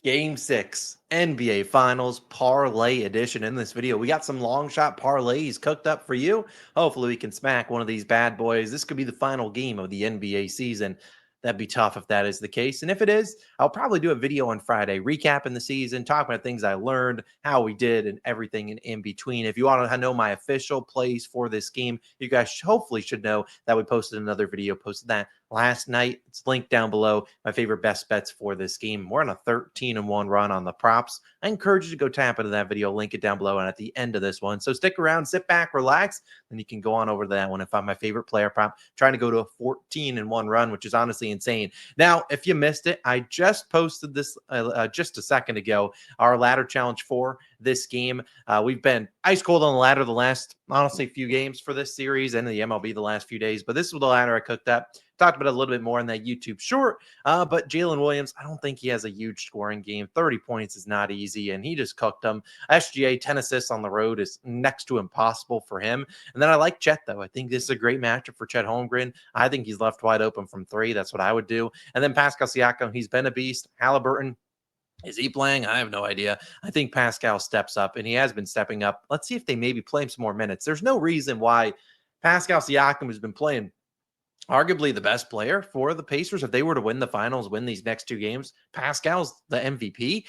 Game 6, NBA Finals Parlay Edition. In this video, we got some long shot parlays cooked up for you. Hopefully, we can smack one of these bad boys. This could be the final game of the NBA season. That'd be tough if that is the case. And if it is, I'll probably do a video on Friday recapping the season, talking about things I learned, how we did, and everything in between. If you want to know my official plays for this game, you guys hopefully should know that we posted another video, posted that last night. It's linked down below. My favorite best bets for this game. We're on a 13-1 run on the props. I encourage you to go tap into that video, link it down below and at the end of this one. So stick around, sit back, relax, then you can go on over to that one and find my favorite player prop. Trying to go to a 14-1 run, which is honestly insane. Now, if you missed it, I just posted this just a second ago, our ladder challenge for this game. We've been ice cold on the ladder the last, honestly, few games for this series and the MLB the last few days, but this was the ladder I cooked up. Talked about it a little bit more in that YouTube short, but Jalen Williams, I don't think he has a huge scoring game. 30 points is not easy, and he just cooked them. SGA, 10 assists on the road is next to impossible for him. And then I like Chet, though. I think this is a great matchup for Chet Holmgren. I think he's left wide open from three. That's what I would do. And then Pascal Siakam, he's been a beast. Halliburton, is he playing? I have no idea. I think Pascal steps up, and he has been stepping up. Let's see if they maybe play him some more minutes. There's no reason why Pascal Siakam has been playing arguably the best player for the Pacers. If they were to win the finals, win these next two games, Pascal's the MVP.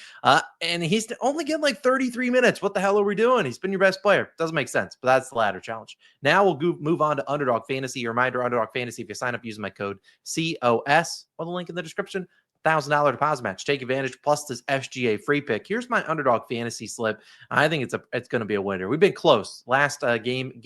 And he's only getting like 33 minutes. What the hell are we doing? He's been your best player. Doesn't make sense, but that's the ladder challenge. Now we'll move on to Underdog Fantasy. Reminder, Underdog Fantasy, if you sign up using my code COS or the link in the description, $1,000 deposit match. Take advantage plus this SGA free pick. Here's my Underdog Fantasy slip. I think it's going to be a winner. We've been close. Last game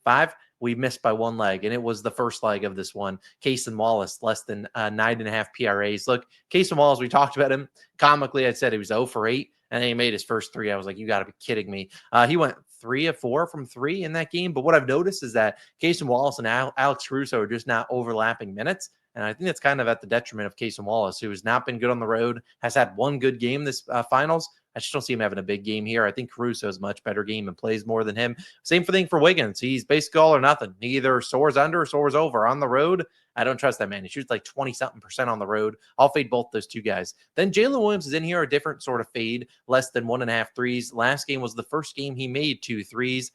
5, we missed by one leg, and it was the first leg of this one. Casey Wallace, less than 9.5 PRAs. Look, Casey Wallace, we talked about him. Comically, I said he was 0 for 8, and then he made his first 3. I was like, you got to be kidding me. He went 3 of 4 from 3 in that game. But what I've noticed is that Casey Wallace and Alex Caruso are just not overlapping minutes. And I think that's kind of at the detriment of Casey Wallace, who has not been good on the road, has had one good game this finals. I just don't see him having a big game here. I think Caruso has a much better game and plays more than him. Same thing for Wiggins. He's basically all or nothing. He either soars under or soars over. On the road, I don't trust that man. He shoots like 20-something% on the road. I'll fade both those two guys. Then Jalen Williams is in here, a different sort of fade, less than 1.5 threes. Last game was the first game he made 2 threes.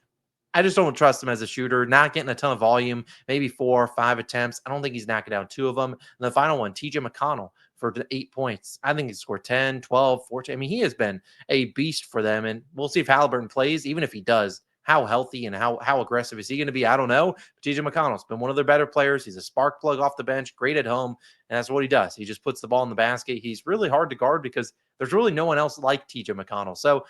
I just don't trust him as a shooter, not getting a ton of volume, maybe 4 or 5 attempts. I don't think he's knocking down 2 of them. And the final one, TJ McConnell for 8 points. I think he scored 10, 12, 14. I mean, he has been a beast for them. And we'll see if Halliburton plays. Even if he does, how healthy and how aggressive is he going to be? I don't know. TJ McConnell's been one of their better players. He's a spark plug off the bench, great at home. And that's what he does. He just puts the ball in the basket. He's really hard to guard because there's really no one else like TJ McConnell. So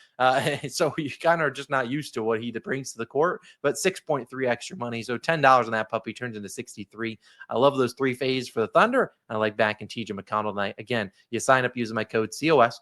so you kind of are just not used to what he brings to the court, but 6.3 extra money. So $10 on that puppy turns into 63. I love those 3 fades for the Thunder. I like back in TJ McConnell tonight. Again, you sign up using my code COS.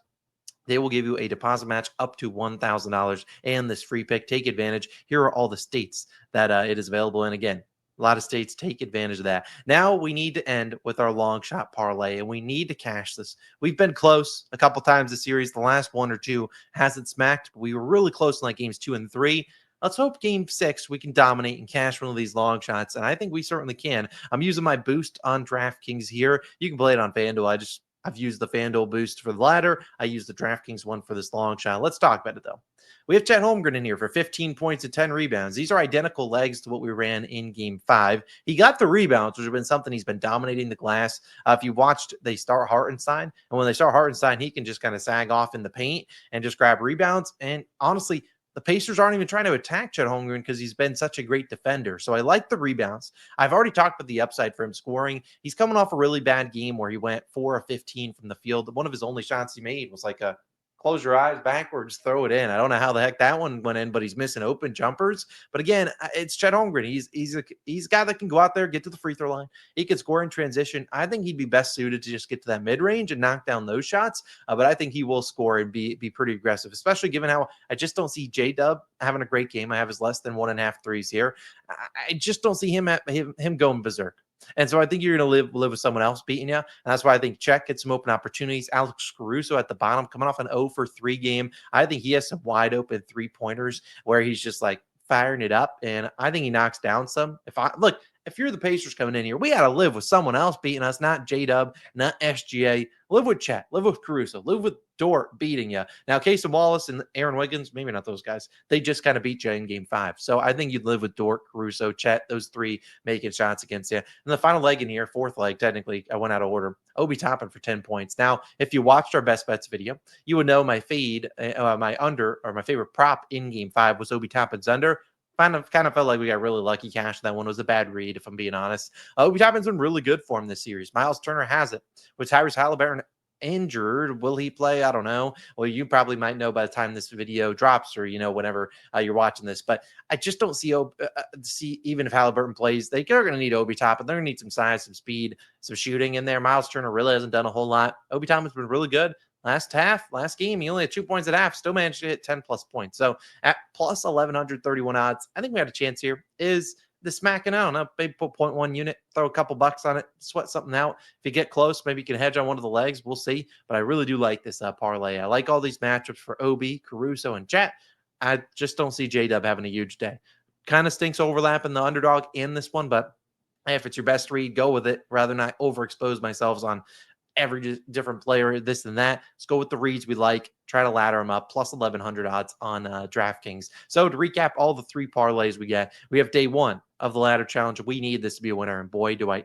They will give you a deposit match up to $1,000 and this free pick. Take advantage. Here are all the states that it is available in. Again, a lot of states take advantage of that. Now we need to end with our long shot parlay, and we need to cash this. We've been close a couple times this series. The last 1 or 2 hasn't smacked. But we were really close in like games 2 and 3. Let's hope game 6 we can dominate and cash one of these long shots, and I think we certainly can. I'm using my boost on DraftKings here. You can play it on FanDuel. I've used the FanDuel boost for the ladder. I used the DraftKings one for this long shot. Let's talk about it, though. We have Chet Holmgren in here for 15 points and 10 rebounds. These are identical legs to what we ran in game 5. He got the rebounds, which have been something he's been dominating the glass. If you watched, they start Hartenstein, and when they start Hartenstein, he can just kind of sag off in the paint and just grab rebounds. And honestly, the Pacers aren't even trying to attack Chet Holmgren because he's been such a great defender. So I like the rebounds. I've already talked about the upside for him scoring. He's coming off a really bad game where he went 4 of 15 from the field. One of his only shots he made was like a close your eyes backwards, throw it in. I don't know how the heck that one went in, but he's missing open jumpers. But again, it's Chet Holmgren. He's a guy that can go out there, get to the free throw line. He can score in transition. I think he'd be best suited to just get to that mid range and knock down those shots. But I think he will score and be pretty aggressive, especially given how I just don't see J-Dub having a great game. I have his less than 1.5 threes here. I just don't see him going berserk. And so I think you're going to live with someone else beating you. And that's why I think Chet gets some open opportunities. Alex Caruso at the bottom, coming off an 0 for 3 game. I think he has some wide open 3-pointers where he's just like firing it up. And I think he knocks down some. if you're the Pacers coming in here, we got to live with someone else beating us, not J-Dub, not SGA. Live with Chet, live with Caruso, live with Dort beating you. Now, Casey Wallace and Aaron Wiggins, maybe not those guys. They just kind of beat you in game 5. So I think you'd live with Dort, Caruso, Chet, those three making shots against you. And the final leg in here, fourth leg, technically, I went out of order. Obi Toppin for 10 points. Now, if you watched our best bets video, you would know my fade, my under, or my favorite prop in game 5 was Obi Toppin's under. Kind of felt like we got really lucky cash. That one was a bad read, if I'm being honest. Obi Toppin's been really good for him this series. Miles Turner has it. With Tyrese Halliburton injured, will he play? I don't know. Well, you probably might know by the time this video drops, or whenever you're watching this. But I just don't see even if Halliburton plays, they're going to need Obi Toppin. They're going to need some size, some speed, some shooting in there. Miles Turner really hasn't done a whole lot. Obi Toppin's been really good. Last game, he only had 2 points at half, still managed to hit 10 plus points. So at plus 1,131 odds, I think we had a chance here. Is the smacking out? Maybe put 0.1 unit, throw a couple bucks on it, sweat something out. If you get close, maybe you can hedge on one of the legs. We'll see. But I really do like this parlay. I like all these matchups for Obi, Caruso, and Chet. I just don't see J-Dub having a huge day. Kind of stinks overlapping the underdog in this one, but hey, if it's your best read, go with it. Rather not overexpose myself on every different player, this and that. Let's go with the reads we like. Try to ladder them up. Plus 1,100 odds on DraftKings. So to recap all the 3 parlays we get, we have day 1 of the ladder challenge. We need this to be a winner. And boy, do I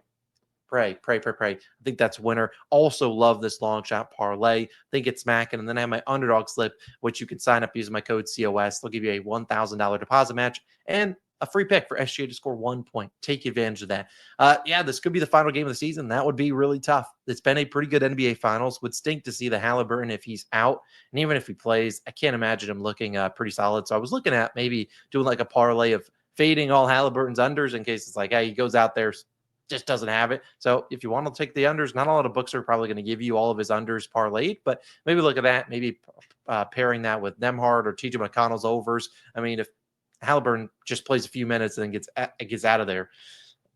pray. I think that's winner. Also love this long shot parlay. Think it's smacking. And then I have my underdog slip, which you can sign up using my code COS. They'll give you a $1,000 deposit match and a free pick for SGA to score 1 point. Take advantage of that. This could be the final game of the season. That would be really tough. It's been a pretty good NBA Finals. Would stink to see the Halliburton if he's out. And even if he plays, I can't imagine him looking pretty solid. So I was looking at maybe doing like a parlay of fading all Halliburton's unders in case it's like, hey, he goes out there, just doesn't have it. So if you want to take the unders, not a lot of books are probably going to give you all of his unders parlayed, but maybe look at that. Maybe pairing that with Nemhard or TJ McConnell's overs. I mean, if Halliburton just plays a few minutes and then gets out of there,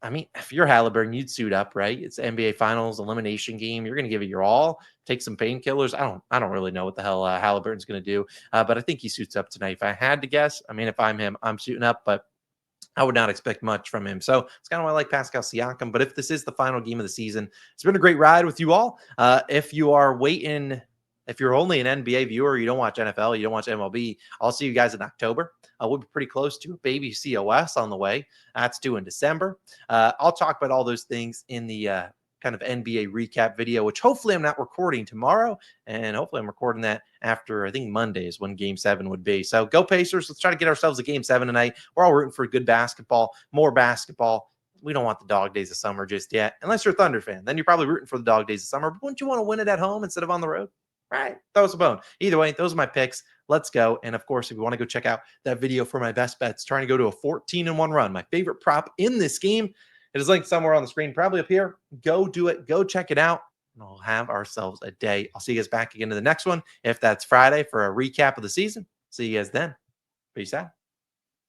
I mean, if you're Halliburton, you'd suit up, right? It's the NBA Finals elimination game. You're going to give it your all. Take some painkillers. I don't really know what the hell Halliburton's going to do, but I think he suits up tonight. If I had to guess, I mean, if I'm him, I'm suiting up, but I would not expect much from him. So it's kind of why I like Pascal Siakam. But if this is the final game of the season, it's been a great ride with you all. If you are waiting, if you're only an NBA viewer, you don't watch NFL, you don't watch MLB, I'll see you guys in October. We'll be pretty close to a baby COS on the way. That's due in December. I'll talk about all those things in the kind of NBA recap video, which hopefully I'm not recording tomorrow. And hopefully I'm recording that after, I think Monday is when game 7 would be. So go Pacers. Let's try to get ourselves a game 7 tonight. We're all rooting for good basketball, more basketball. We don't want the dog days of summer just yet, unless you're a Thunder fan. Then you're probably rooting for the dog days of summer. But wouldn't you want to win it at home instead of on the road? Right. Throw us a bone. Either way, those are my picks. Let's go. And of course, if you want to go check out that video for my best bets, trying to go to a 14-1 run, my favorite prop in this game, it is linked somewhere on the screen, probably up here. Go do it. Go check it out. And we'll have ourselves a day. I'll see you guys back again to the next one, if that's Friday, for a recap of the season. See you guys then. Peace out.